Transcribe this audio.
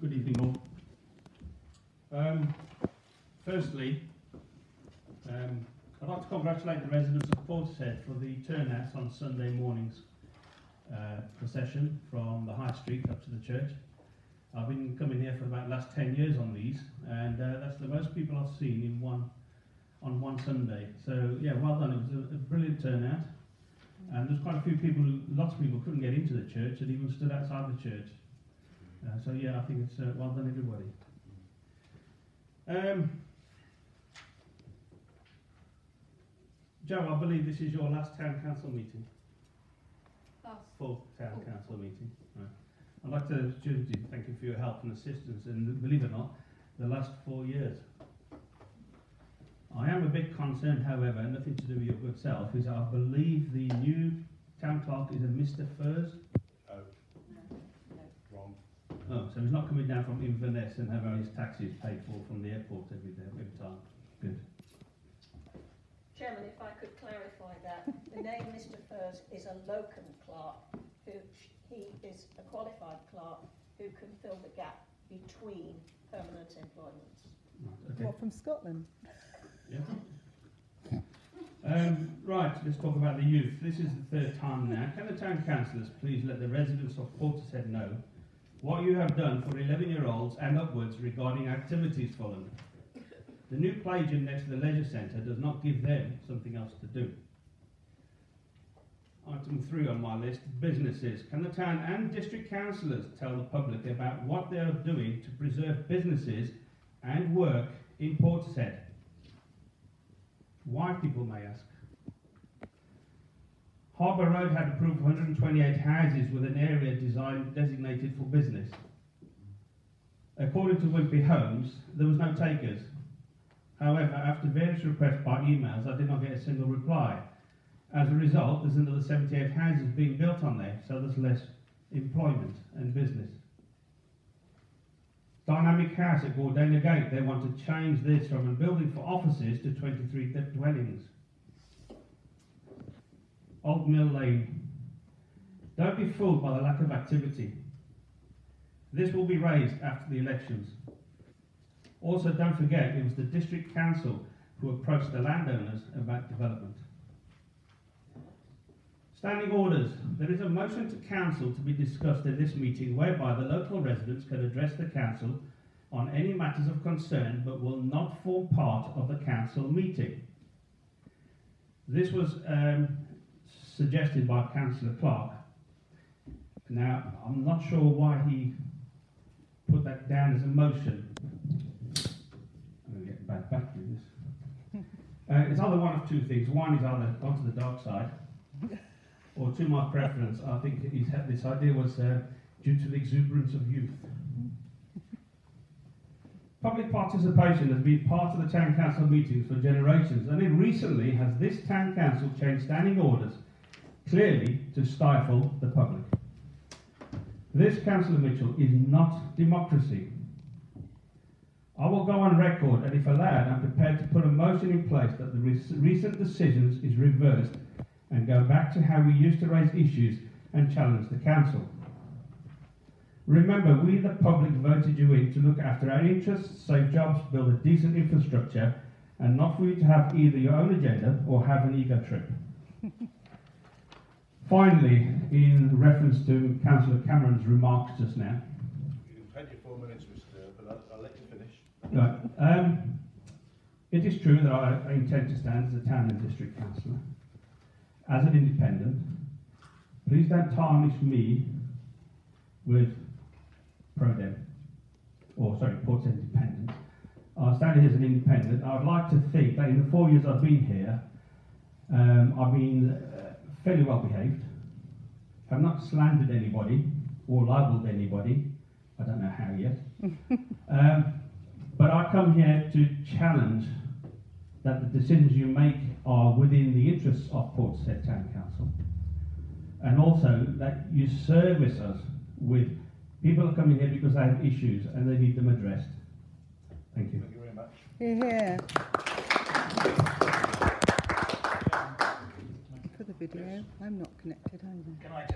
Good evening all. Firstly, I'd like to congratulate the residents of Portishead for the turnout on Sunday morning's procession from the High Street up to the church. I've been coming here for about the last 10 years on these, and that's the most people I've seen in on one Sunday. So yeah, well done. It was a brilliant turnout, and there's quite a few people, lots of people couldn't get into the church and even stood outside the church. So yeah, I think it's well done, everybody. Joe, I believe this is your last town council meeting. Full town council meeting. Right. I'd like to thank you for your help and assistance, and believe it or not, the last 4 years. I am a bit concerned, however, nothing to do with your good self, is I believe the new town clerk is a Mr. Furs. Oh. No. Wrong. Oh, so he's not coming down from Inverness and having his taxis paid for from the airport every time. Good. Chairman, if I could clarify that, the name Mr. Furs is a locum clerk, he is a qualified clerk who can fill the gap between permanent employments. Right, okay. What, from Scotland? Yeah. Right, let's talk about the youth. This is the third time now. Can the town councillors please let the residents of Portishead know what you have done for 11-year-olds and upwards regarding activities for them? The new play gym next to the leisure centre does not give them something else to do. Item 3 on my list, businesses. Can the town and district councillors tell the public about what they are doing to preserve businesses and work in Portishead? Why, people may ask. Harbour Road had approved 128 houses with an area designated for business. According to Wimpy Homes, there was no takers. However, after various requests by emails, I did not get a single reply. As a result, there's another 78 houses being built on there, so there's less employment and business. Dynamic House at Gordana Gate, they want to change this from a building for offices to 23 dwellings. Old Mill Lane. Don't be fooled by the lack of activity. This will be raised after the elections. Also, don't forget, it was the district council who approached the landowners about development. Standing orders. There is a motion to council to be discussed in this meeting whereby the local residents can address the council on any matters of concern but will not form part of the council meeting. This was suggested by Councillor Clark. Now, I'm not sure why he put that down as a motion. I'm going to get back to this. It's either one of two things. One is either onto the dark side, or to my preference, I think this idea was due to the exuberance of youth. Public participation has been part of the town council meetings for generations, and it recently has this town council changed standing orders clearly to stifle the public. This, Councillor Mitchell, is not democracy. I will go on record, and if allowed, I'm prepared to put a motion in place that the recent decisions is reversed and go back to how we used to raise issues and challenge the council. Remember, we the public voted you in to look after our interests, save jobs, build a decent infrastructure, and not for you to have either your own agenda or have an ego trip. Finally, in reference to Councillor Cameron's remarks just now. You can take your 4 minutes, Mr. But I'll let you finish. Right. It is true that I intend to stand as a town and district councillor. As an independent, please don't tarnish me with Portishead Independents. I stand here as an independent. I would like to think that in the 4 years I've been here, I've been fairly well behaved. I've not slandered anybody or libelled anybody. I don't know how yet. But I come here to challenge that the decisions you make are within the interests of Portishead Town Council, and also that you service us with people who come in here because they have issues and they need them addressed. Thank you. Thank you very much. Hear, hear. For the video, I'm not connected either. Can I just